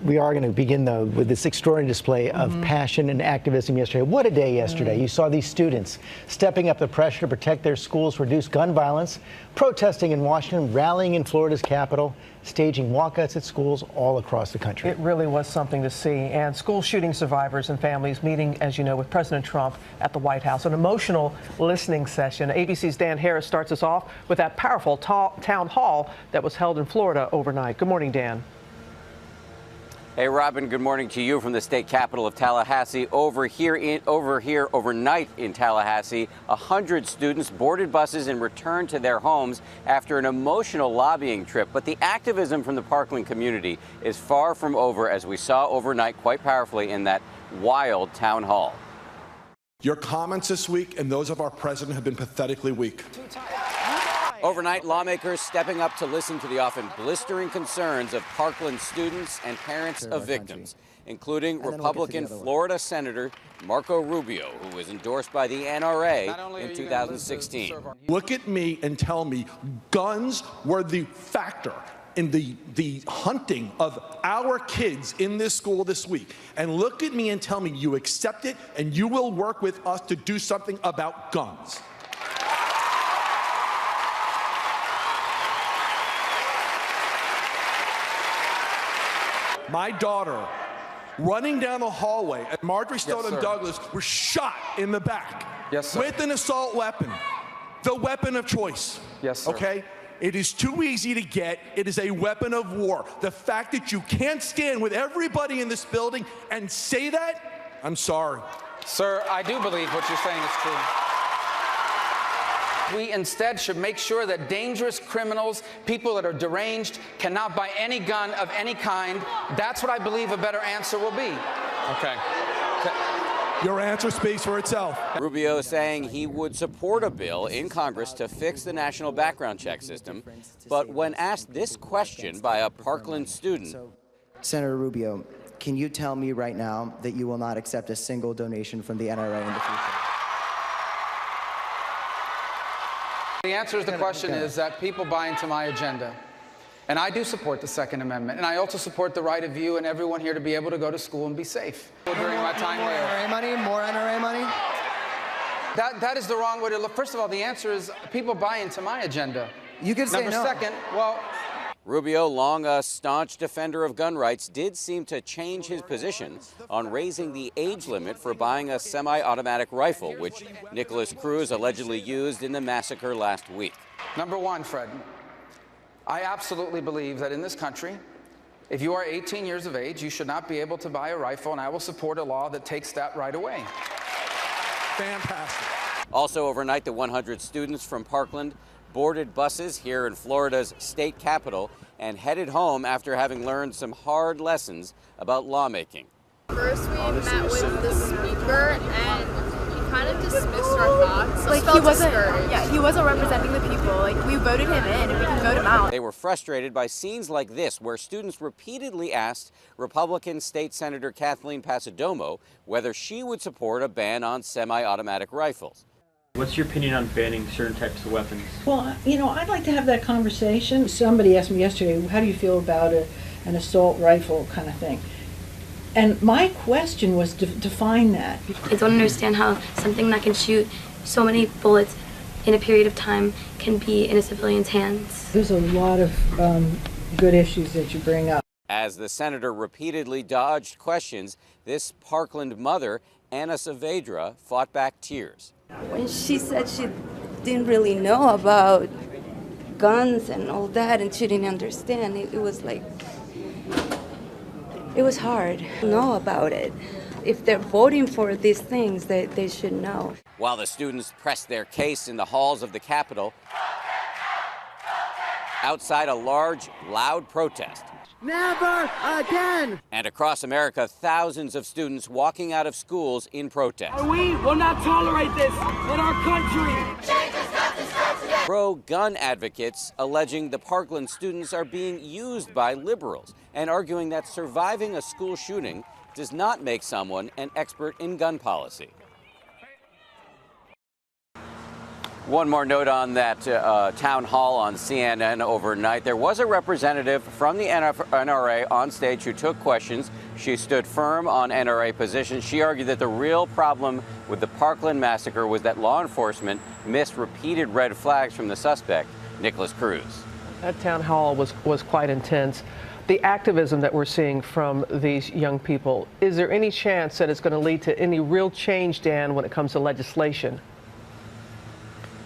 We are going to begin, though, with this extraordinary display of passion and activism yesterday. What a day yesterday. You saw these students stepping up the pressure to protect their schools, reduce gun violence, protesting in Washington, rallying in Florida's capital, staging walkouts at schools all across the country. It really was something to see. And school shooting survivors and families meeting, as you know, with President Trump at the White House. An emotional listening session. ABC's Dan Harris starts us off with that powerful town hall that was held in Florida overnight. Good morning, Dan. Hey, Robin, good morning to you from the state capital of Tallahassee. Over here overnight in Tallahassee, 100 students boarded buses and returned to their homes after an emotional lobbying trip. But the activism from the Parkland community is far from over, as we saw overnight quite powerfully in that wild town hall. Your comments this week and those of our president have been pathetically weak. Overnight, lawmakers stepping up to listen to the often blistering concerns of Parkland students and parents of victims, including Republican Florida Senator Marco Rubio, who was endorsed by the NRA in 2016. Look at me and tell me guns were the factor in the hunting of our kids in this school this week. And look at me and tell me you accept it and you will work with us to do something about guns. My daughter, running down the hallway at Marjorie Stoneman Douglas, was shot in the back with an assault weapon, the weapon of choice. Yes, sir. Okay? It is too easy to get. It is a weapon of war. The fact that you can't stand with everybody in this building and say that, I'm sorry. Sir, I do believe what you're saying is true. We instead should make sure that dangerous criminals, people that are deranged, cannot buy any gun of any kind. That's what I believe a better answer will be. Okay. Your answer speaks for itself. Rubio saying he would support a bill in Congress to fix the national background check system. But when asked this question by a Parkland student, Senator Rubio, can you tell me right now that you will not accept a single donation from the NRA in the future? The answer to the question is that people buy into my agenda. And I do support the Second Amendment. And I also support the right of you and everyone here to be able to go to school and be safe. During my time more there. NRA money? More NRA money? That is the wrong way to look. First of all, the answer is people buy into my agenda. You could say no. Number second, well... Rubio, long a staunch defender of gun rights, did seem to change his position on raising the age limit for buying a semi-automatic rifle, which Nicholas Cruz allegedly used in the massacre last week. Number one, Fred, I absolutely believe that in this country, if you are 18 years of age, you should not be able to buy a rifle, and I will support a law that takes that right away. Fantastic. Also overnight, the 100 students from Parkland boarded buses here in Florida's state capital and headed home after having learned some hard lessons about lawmaking. First, we met with the speaker, and he kind of dismissed our thoughts. Like he wasn't representing the people. Like we voted him in, and we can vote him out. They were frustrated by scenes like this, where students repeatedly asked Republican State Senator Kathleen Passidomo whether she would support a ban on semi-automatic rifles. What's your opinion on banning certain types of weapons? Well, you know, I'd like to have that conversation. Somebody asked me yesterday, how do you feel about an assault rifle kind of thing? And my question was to define that. I don't understand how something that can shoot so many bullets in a period of time can be in a civilian's hands. There's a lot of good issues that you bring up. As the senator repeatedly dodged questions, this Parkland mother, Anna Saavedra, fought back tears. When she said she didn't really know about guns and all that, and she didn't understand, it was like, it was hard to know about it. If they're voting for these things, they should know. While the students pressed their case in the halls of the Capitol, outside a large, loud protest. Never again! And across America, thousands of students walking out of schools in protest. We will not tolerate this in our country. Pro-gun advocates alleging the Parkland students are being used by liberals and arguing that surviving a school shooting does not make someone an expert in gun policy. One more note on that town hall on CNN overnight. There was a representative from the NRA on stage who took questions. She stood firm on NRA positions. She argued that the real problem with the Parkland massacre was that law enforcement missed repeated red flags from the suspect, Nicholas Cruz. That town hall was quite intense. The activism that we're seeing from these young people, is there any chance that it's going to lead to any real change, Dan, when it comes to legislation?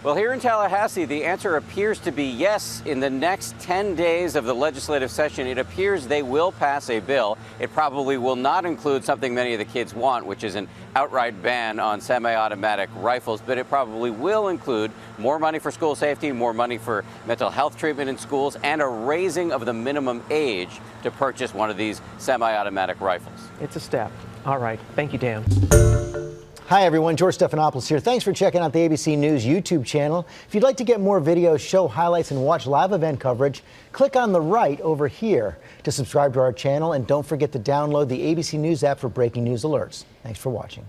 Well, here in Tallahassee, the answer appears to be yes. In the next 10 days of the legislative session, it appears they will pass a bill. It probably will not include something many of the kids want, which is an outright ban on semi-automatic rifles, but it probably will include more money for school safety, more money for mental health treatment in schools, and a raising of the minimum age to purchase one of these semi-automatic rifles. It's a step. All right. Thank you, Dan. Hi, everyone. George Stephanopoulos here. Thanks for checking out the ABC News YouTube channel. If you'd like to get more videos, show highlights, and watch live event coverage, click on the right over here to subscribe to our channel. And don't forget to download the ABC News app for breaking news alerts. Thanks for watching.